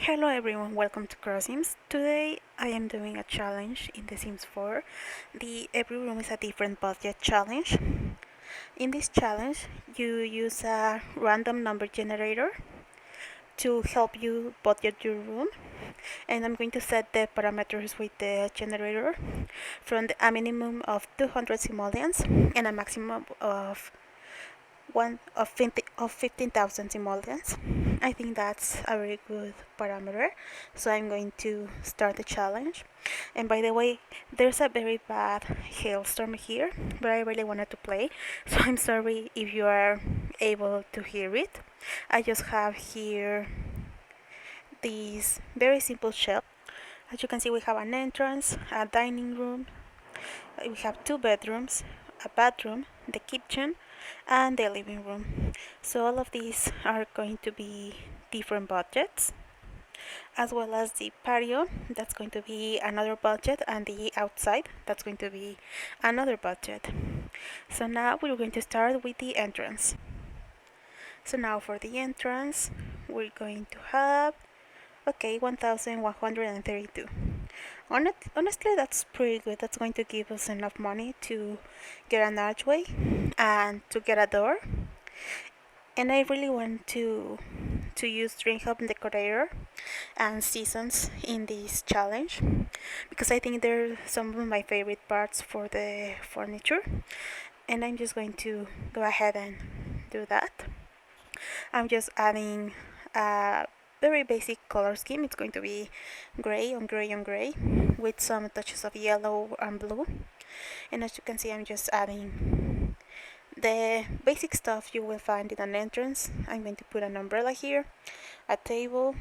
Hello everyone, welcome to Crossims. Today I am doing a challenge in The Sims 4. The Every Room is a Different Budget challenge. In this challenge, you use a random number generator to help you budget your room, and I'm going to set the parameters with the generator from a minimum of 200 simoleons and a maximum of 15,000 simoleons. I think that's a very good parameter, so I'm going to start the challenge. And by the way, there's a very bad hailstorm here, but I really wanted to play, so I'm sorry if you are able to hear it. I just have here this very simple shell. As you can see, we have an entrance, a dining room, we have two bedrooms, a bathroom, the kitchen, and the living room. So all of these are going to be different budgets, as well as the patio, that's going to be another budget, and the outside, that's going to be another budget. So now we're going to start with the entrance. So now for the entrance, we're going to have, okay, 1,132. Honestly, that's pretty good. That's going to give us enough money to get an archway and to get a door. And I really want to use Dream Home Decorator and Seasons in this challenge because I think they're some of my favorite parts for the furniture. And I'm just going to go ahead and do that. I'm just adding a very basic color scheme. It's going to be gray on gray on gray with some touches of yellow and blue. And as you can see, I'm just adding the basic stuff you will find in an entrance. I'm going to put an umbrella here, a table,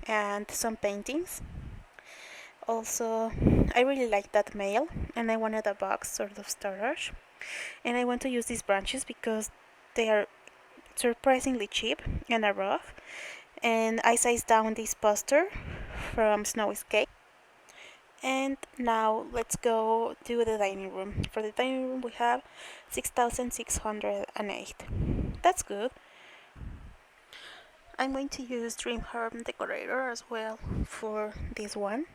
and some paintings. Also, I really like that mail, and I wanted a box sort of storage. And I want to use these branches because they are surprisingly cheap and a rough. And I sized down this poster from Snow Escape. And now let's go to the dining room. For the dining room, we have 6,608. That's good. I'm going to use Dream Home Decorator as well for this one.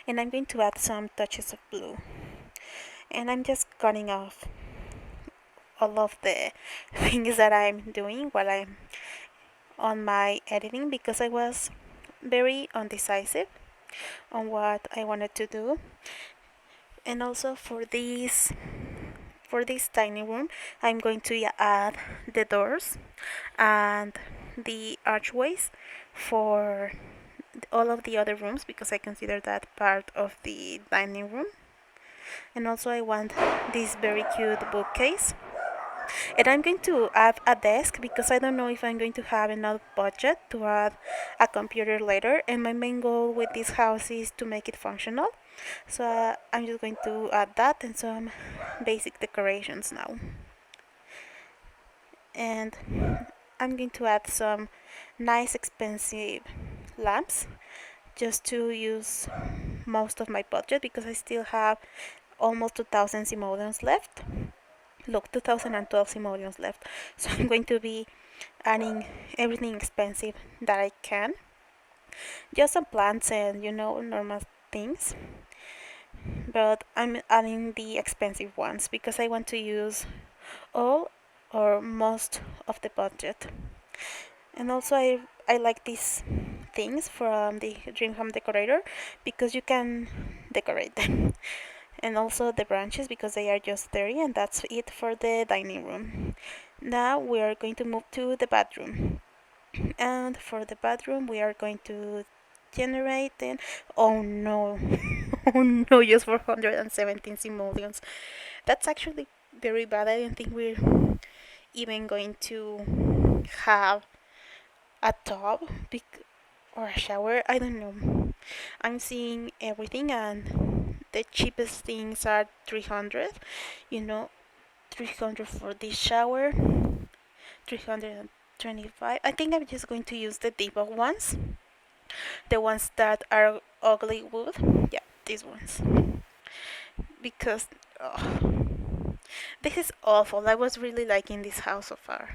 And I'm going to add some touches of blue. And I'm just cutting off all of the things that I'm doing while I'm on my editing because I was very undecisive on what I wanted to do. And also for this dining room, I'm going to add the doors and the archways for all of the other rooms because I consider that part of the dining room. And also I want this very cute bookcase. And I'm going to add a desk because I don't know if I'm going to have enough budget to add a computer later, and my main goal with this house is to make it functional. So I'm just going to add that and some basic decorations now. And I'm going to add some nice expensive lamps just to use most of my budget because I still have almost 2,000 simoleons left. Look, 2012 simoleons left. So I'm going to be adding everything expensive that I can. Just some plants and normal things. But I'm adding the expensive ones because I want to use all or most of the budget. And also I like these things from the Dream Home Decorator because you can decorate them. And also the branches because they are just 30, and that's it for the dining room. Now we are going to move to the bathroom. And for the bathroom we are going to generate and oh no oh no, just 417 simoleons. That's actually very bad. I don't think we're even going to have a tub or a shower. I don't know. I'm seeing everything and the cheapest things are 300, 300 for this shower, 325. I think I'm just going to use the debug ones, the ones that are ugly wood. Yeah, these ones. Because this is awful. I was really liking this house so far.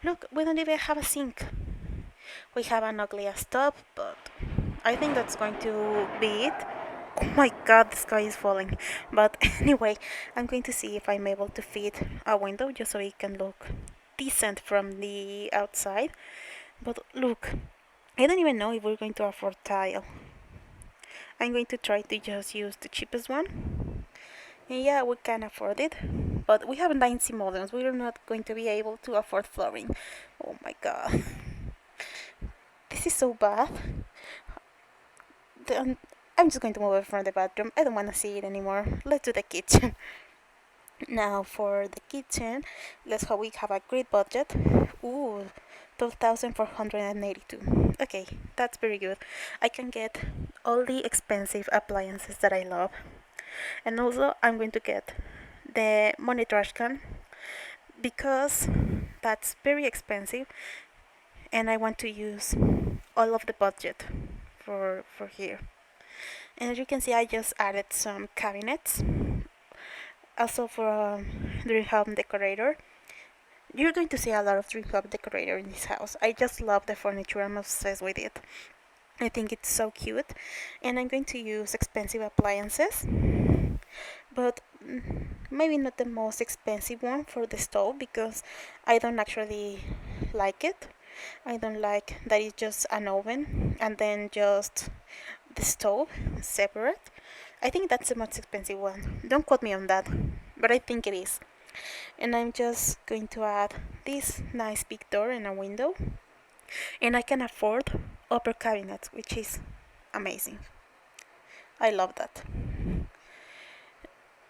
Look, we don't even have a sink. We have an ugly ass top, but I think that's going to be it. Oh my god, the sky is falling. But anyway, I'm going to see if I'm able to fit a window just so it can look decent from the outside. But look, I don't even know if we're going to afford tile. I'm going to try to just use the cheapest one. And yeah, we can afford it. But we have 90 modems. We're not going to be able to afford flooring. Oh my god. This is so bad. I'm just going to move it from the bathroom. I don't want to see it anymore. Let's do the kitchen. Now for the kitchen, let's hope we have a great budget. Ooh, 12,482. Okay, that's very good. I can get all the expensive appliances that I love. And also I'm going to get the money trash can because that's very expensive and I want to use all of the budget for here. And as you can see, I just added some cabinets also for dream home decorator. You're going to see a lot of dream home decorator in this house. I just love the furniture. I'm obsessed with it. I think it's so cute, and I'm going to use expensive appliances, but maybe not the most expensive one for the stove because I don't actually like it. I don't like that it's just an oven and then just the stove separate. I think that's the most expensive one. Don't quote me on that, but I think it is. And I'm just going to add this nice big door and a window, and I can afford upper cabinets, which is amazing. I love that.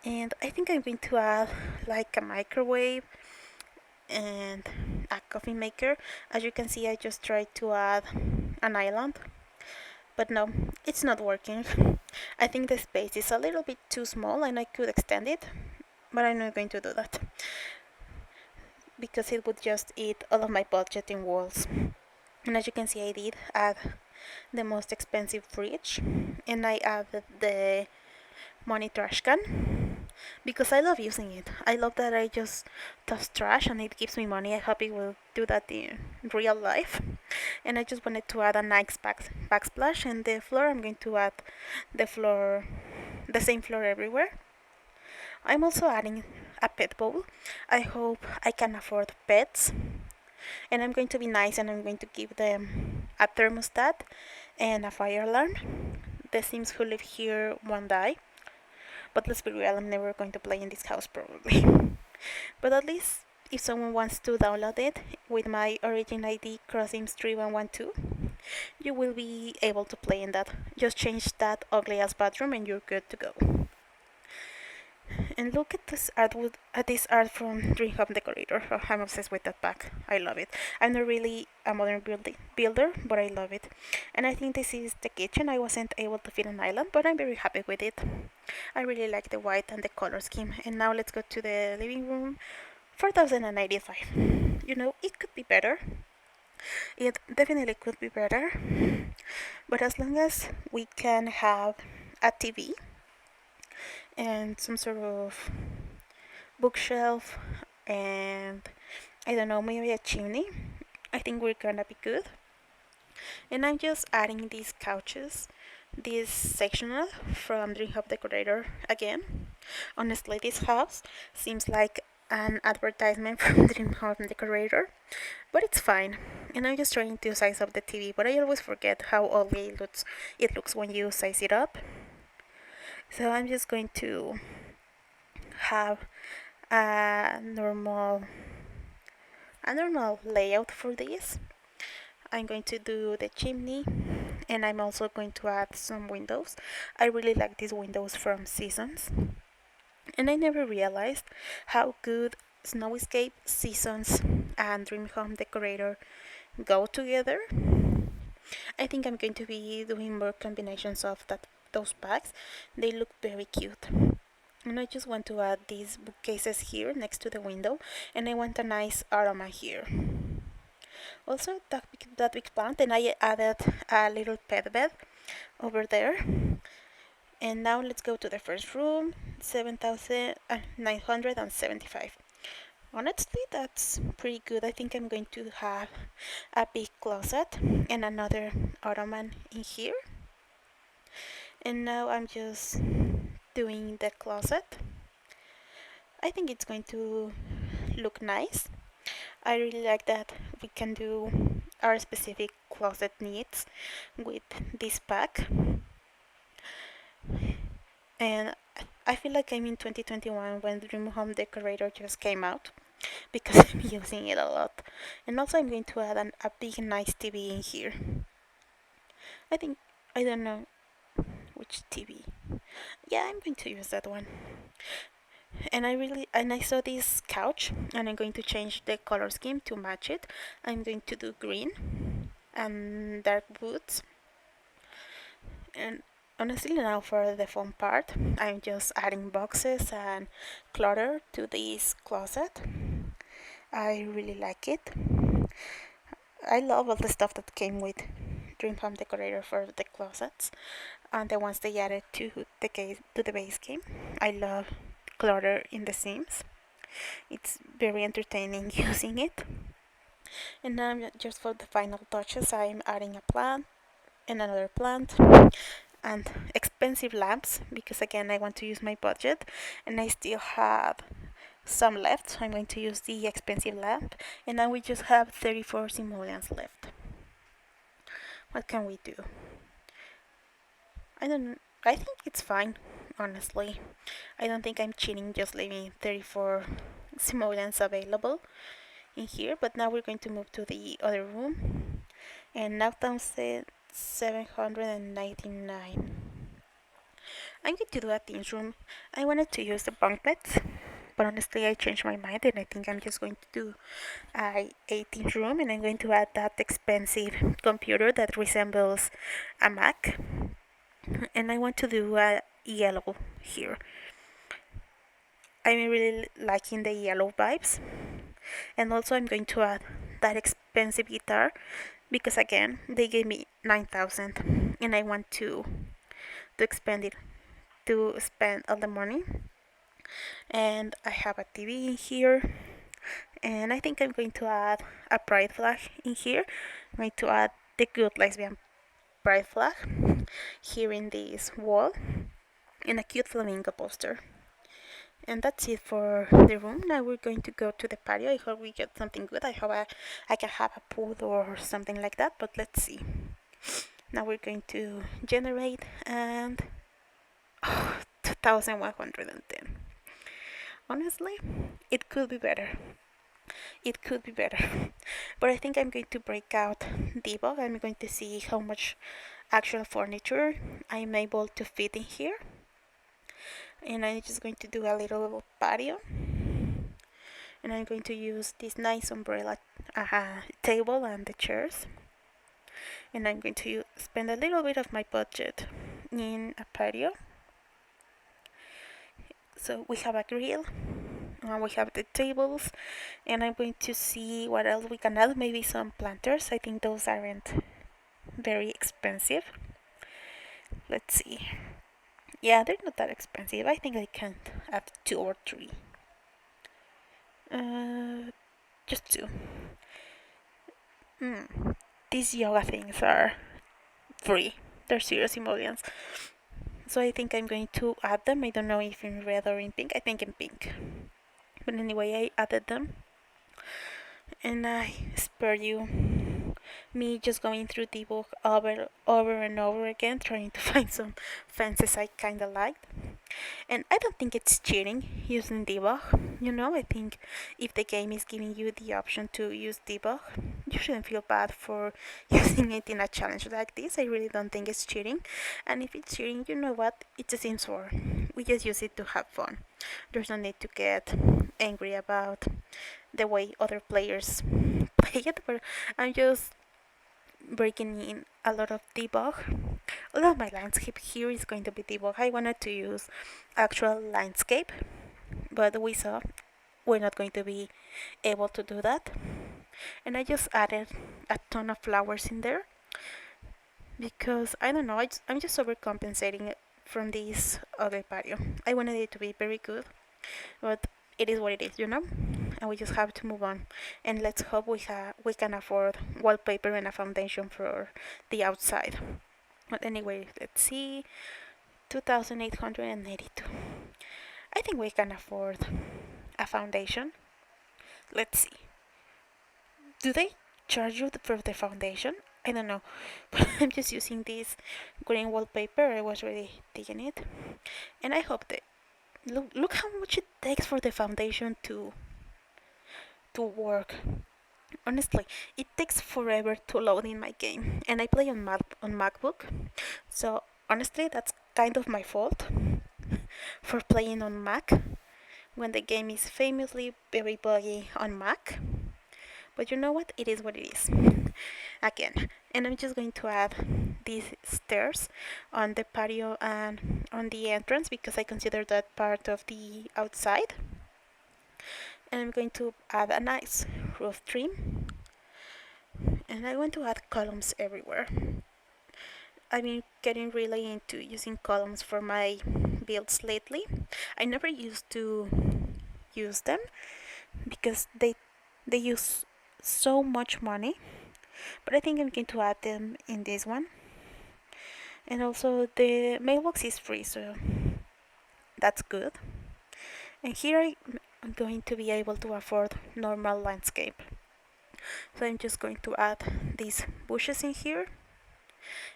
And I think I'm going to add like a microwave and a coffee maker. As you can see, I just tried to add an island, but no, it's not working. I think the space is a little bit too small and I could extend it, but I'm not going to do that because it would just eat all of my budget in walls. And as you can see, I did add the most expensive fridge and I added the money trash can because I love using it. I love that I just toss trash and it gives me money. I hope it will do that in real life. And I just wanted to add a nice backsplash, and the floor I'm going to add the same floor everywhere. I'm also adding a pet bowl. I hope I can afford pets, and I'm going to be nice and I'm going to give them a thermostat and a fire alarm. The Sims who live here won't die. But let's be real, I'm never going to play in this house probably. But at least if someone wants to download it with my origin ID Crossims 3112, you will be able to play in that. Just change that ugly ass bathroom and you're good to go. And look at this art from Dream Home Decorator. Oh, I'm obsessed with that pack. I love it. I'm not really a modern builder, but I love it. And I think this is the kitchen. I wasn't able to fit an island, but I'm very happy with it. I really like the white and the color scheme. And now let's go to the living room. 4,095. You know, it could be better. It definitely could be better. But as long as we can have a TV and some sort of bookshelf and I don't know, maybe a chimney, I think we're gonna be good. And I'm just adding these couches, this sectional from Dream Home Decorator again. Honestly, this house seems like an advertisement from Dream Home Decorator, but it's fine. And I'm just trying to size up the TV, but I always forget how ugly it looks when you size it up. So I'm just going to have a normal layout for this. I'm going to do the chimney and I'm also going to add some windows. I really like these windows from Seasons, and I never realized how good Snow Escape, Seasons, and Dream Home Decorator go together. I think I'm going to be doing more combinations of those packs. They look very cute. And I just want to add these bookcases here next to the window, and I want a nice aroma here. Also, that big plant, and I added a little pet bed over there. And now let's go to the first room, 7,975. Honestly, that's pretty good. I think I'm going to have a big closet and another ottoman in here. And now I'm just doing the closet. I think it's going to look nice. I really like that we can do our specific closet needs with this pack. And I feel like I'm in 2021 when the Dream Home Decorator just came out because I'm using it a lot. And also I'm going to add a big nice TV in here. I think, I don't know which TV. Yeah, I'm going to use that one. And I saw this couch and I'm going to change the color scheme to match it. I'm going to do green and dark woods. And honestly, now for the fun part, I'm just adding boxes and clutter to this closet. I really like it. I love all the stuff that came with Dream Home Decorator for the closets and the ones they added to the base game. I love clutter in the Sims. It's very entertaining using it. And now just for the final touches, I'm adding a plant and another plant and expensive lamps because again I want to use my budget and I still have some left, so I'm going to use the expensive lamp. And now we just have 34 simoleons left. What can we do? I think it's fine, honestly. I don't think I'm cheating just leaving 34 simoleons available in here. But now we're going to move to the other room. And now comes the 799. I'm going to do a team's room. I wanted to use the bunk beds, but honestly I changed my mind and I think I'm just going to do a 18 room, and I'm going to add that expensive computer that resembles a Mac, and I want to do a yellow here. I'm really liking the yellow vibes, and also I'm going to add that expensive guitar because again they gave me 9,000 and I want to expend it to spend all the money. And I have a TV in here, and I think I'm going to add a pride flag in here. I'm going to add the good lesbian pride flag here in this wall and a cute flamingo poster. And that's it for the room. Now we're going to go to the patio. I hope we get something good. I hope I can have a pool or something like that, but let's see. Now we're going to generate and 2110. Honestly, it could be better. It could be better. But I think I'm going to break out debug. I'm going to see how much actual furniture I'm able to fit in here. And I'm just going to do a little patio. And I'm going to use this nice umbrella table and the chairs. And I'm going to spend a little bit of my budget in a patio. So we have a grill. We have the tables, and I'm going to see what else we can add. Maybe some planters. I think those aren't very expensive. Let's see. Yeah, they're not that expensive. I think I can add 2 or 3. Just 2. These yoga things are free. They're serious emotions. So I think I'm going to add them. I don't know if in red or in pink. I think in pink. But anyway, I added them. And I spare you me just going through the book over and over again, trying to find some fences I kinda liked. And I don't think it's cheating using debug. I think if the game is giving you the option to use debug, you shouldn't feel bad for using it in a challenge like this. I really don't think it's cheating. And if it's cheating, you know what? It's a Sims 4. We just use it to have fun. There's no need to get angry about the way other players play it, but I'm just breaking in a lot of debug. All of my landscape here is going to be debug. I wanted to use actual landscape, but we saw we're not going to be able to do that. And I just added a ton of flowers in there because I don't know, I'm just overcompensating from this other patio. I wanted it to be very good, but it is what it is. and we just have to move on. And let's hope we can afford wallpaper and a foundation for the outside. But anyway, let's see, 2,882. I think we can afford a foundation. Let's see. Do they charge you for the foundation? I don't know, but I'm just using this green wallpaper. I was really digging it, and I hope that look how much it takes for the foundation to work. Honestly, it takes forever to load in my game, and I play on MacBook, so honestly, that's kind of my fault for playing on Mac when the game is famously very buggy on Mac. But you know what? It is what it is. Again, and I'm just going to add these stairs on the patio and on the entrance because I consider that part of the outside. And I'm going to add a nice roof trim, and I want to add columns everywhere. I've been getting really into using columns for my builds lately. I never used to use them because they use so much money, but I think I'm going to add them in this one. And also the mailbox is free, so that's good. And here I'm going to be able to afford normal landscape. So I'm just going to add these bushes in here,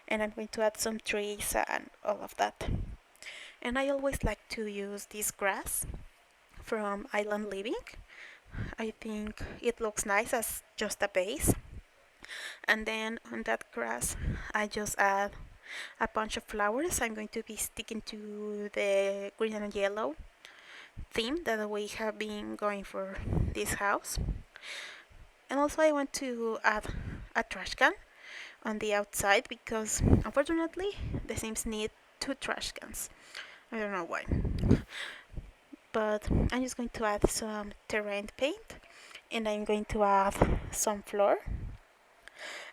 and I'm going to add some trees and all of that. And I always like to use this grass from Island Living. I think it looks nice as just a base. And then on that grass I just add a bunch of flowers. I'm going to be sticking to the green and yellow theme that we have been going for this house. And also I want to add a trash can on the outside because unfortunately the Sims need 2 trash cans. I don't know why. But I'm just going to add some terrain paint, and I'm going to add some floor.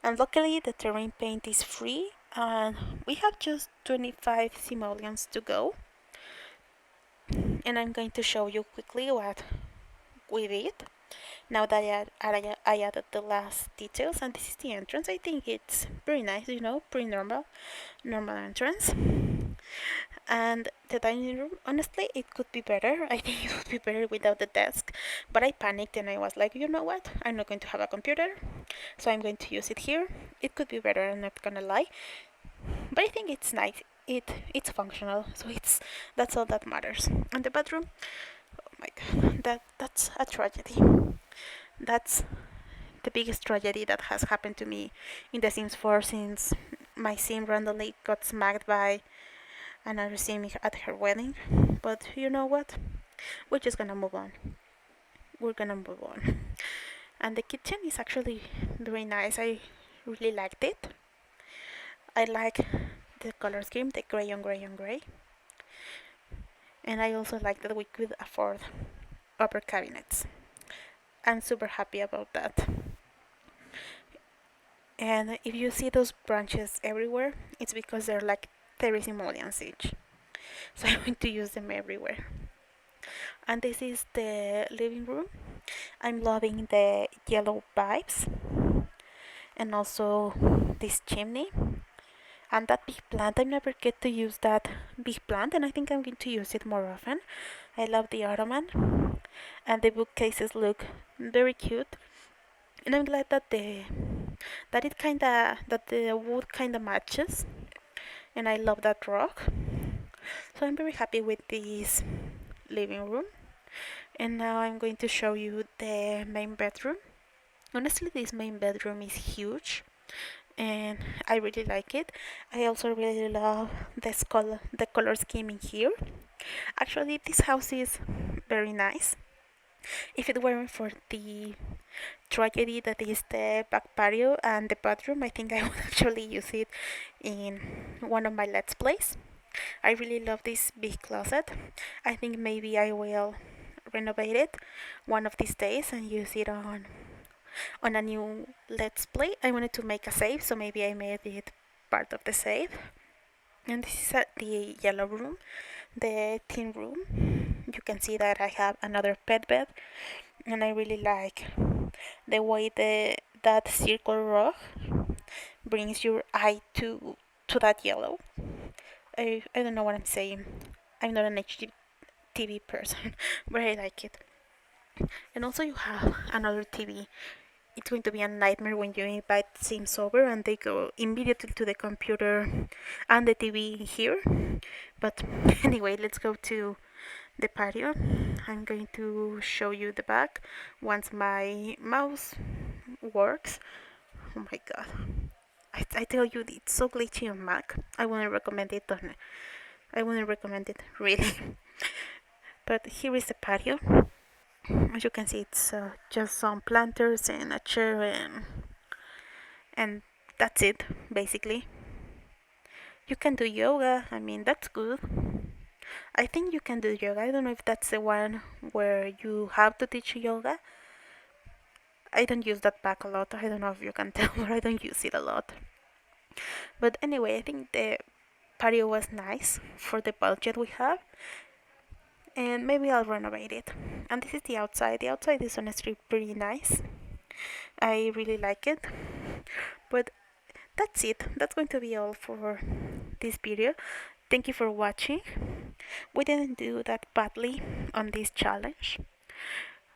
And luckily the terrain paint is free and we have just 25 simoleons to go. And I'm going to show you quickly what we did now that I added the last details. And this is the entrance. I think it's very nice, pretty normal entrance. And the dining room, honestly, it could be better. I think it would be better without the desk, but I panicked and I was like, you know what, I'm not going to have a computer, so I'm going to use it here. It could be better, I'm not gonna lie, but I think it's nice. It's functional, so that's all that matters. And the bathroom, oh my god, that's a tragedy. That's the biggest tragedy that has happened to me in The Sims 4 since my sim randomly got smacked by another sim at her wedding. But you know what? We're just gonna move on. We're gonna move on. And the kitchen is actually very nice. I really liked it. I like the color scheme, the gray on gray on gray. And I also like that we could afford upper cabinets. I'm super happy about that. And if you see those branches everywhere, it's because they're like 30 simoleons each. So I'm going to use them everywhere. And this is the living room. I'm loving the yellow pipes and also this chimney and that big plant. I never get to use that big plant, and I think I'm going to use it more often. I love the ottoman, and the bookcases look very cute, and I'm glad that the wood kinda matches, and I love that rock. So I'm very happy with this living room. And now I'm going to show you the main bedroom. Honestly, this main bedroom is huge and I really like it. I also really love the color scheme in here. Actually, this house is very nice. If it weren't for the tragedy that is the back patio and the bathroom, I think I would actually use it in one of my Let's Plays. I really love this big closet. I think maybe I will renovate it one of these days and use it on a new Let's Play. I wanted to make a save, so maybe I made it part of the save. And this is the yellow room, the teen room. You can see that I have another pet bed and I really like the way that circle rug brings your eye to that yellow. I don't know what I'm saying. I'm not an HDTV person, but I like it. And also you have another TV. It's going to be a nightmare when you invite Sims over and they go immediately to the computer and the TV here. But anyway, let's go to the patio. I'm going to show you the back once my mouse works. Oh my god. I tell you, it's so glitchy on Mac. I wouldn't recommend it really. But here is the patio. As you can see, it's just some planters and a chair, and that's it basically. You can do yoga. I mean, that's good. I think you can do yoga. I don't know if that's the one where you have to teach yoga. I don't use that back a lot. I don't know if you can tell, but I don't use it a lot. But anyway, I think the patio was nice for the budget we have, and maybe I'll renovate it. And this is the outside. The outside is honestly pretty nice. I really like it. But that's it. That's going to be all for this video. Thank you for watching. We didn't do that badly on this challenge.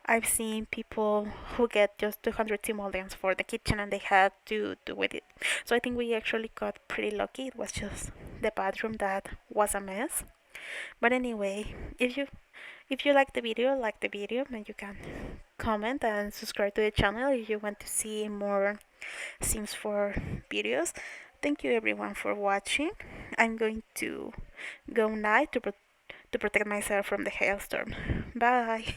I've seen people who get just 200 simoleons for the kitchen and they had to do with it. So I think we actually got pretty lucky. It was just the bathroom that was a mess. But anyway, if you like the video, and you can comment and subscribe to the channel if you want to see more Sims 4 videos. Thank you everyone for watching. I'm going to go now to protect myself from the hailstorm. Bye.